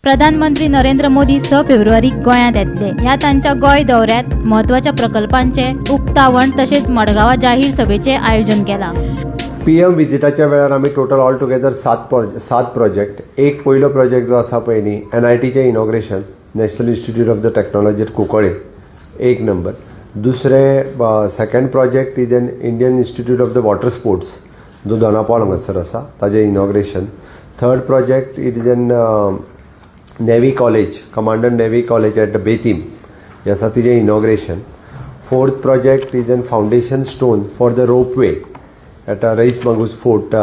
प्रधानमंत्री नरेंद्र मोदी 6 फेब्रुवारीक गोंयांत येतले. ह्या तांच्या गोंय दौऱ्यात महत्वाच्या प्रकल्पांचे उक्तावण तसेच मडगांवां जाहीर सभेचे आयोजन केला. PM विजिटाच्या वेळार आमी टोटल ऑल टुगेदर 7 प्रोजेक्ट. एक पयलो प्रोजेक्ट जो आसा पळय न्ही, NITचें inauguration, national institute of the technology Cuncolim, एक नंबर. दुसरे second project is an Indian institute of the water sports जो दोनापावल हांगासर आसा, ताजें inauguration. Third project is an navy college, commander navy college at Betim, हे आसा तिजें inauguration. Fourth project is an foundation stone for the ropeway at Reis Magos fort,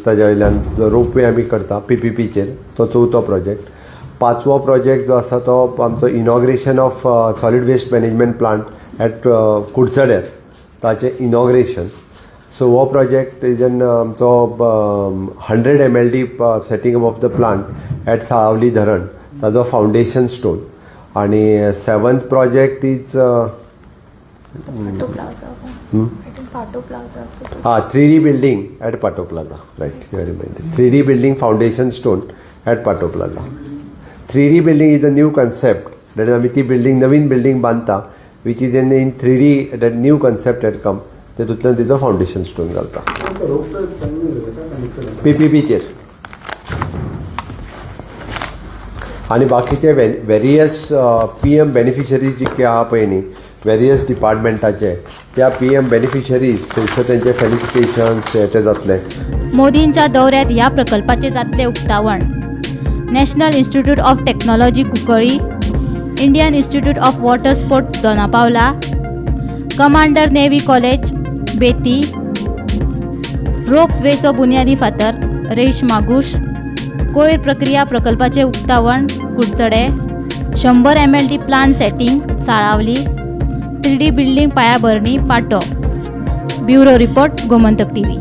ताजे वयल्यान जो रोपवे आमी करता PPPचेर, तो चवथो प्रोजेक्ट. पांचवो प्रोजेक्ट जो आसा तो आमचो inauguration of solid waste management plant at कुडचड्यार, ताचें इनॉग्रेशन. सो हो प्रोजेक्ट इज एन आमचो 100 MLD setting of the plant at Salaulim धरण, ताजो फावंडेशन स्टोन. आनी seventh project is 3D building at Patto plaza. Right, you reminded. 3D building foundation stone at Patto plaza. 3D building is a new concept, that is आमी ती building, नवीन building बांदता, which is in 3D, that new concept eight कम, तेतूंतल्यान तिजो foundation stone घालता PPPचेर. आनी बाकीचे various PM beneficiaries जितके आहा पळय न्ही, वेरियस डिपार्टमेंटाचे, त्या PM बेनिफिशरीज थंयसर तेंचे फेलिसिटेशन्स ते जातले. मोदींच्या दौऱ्यात ह्या प्रकल्पाचे जातले उक्तावण. National institute of technology Cuncolim, Indian institute of water sports Dona Paula, commander navy college Betim, रोपवेचो बुन्यादी फातर रेश मागूश, कोयर प्रक्रिया प्रकल्पाचे उक्तावण कुडचडे, 100 MLD plant setting Salaulim, 3D building पायाभरणी Patto. Bureau report, Gomantak TV.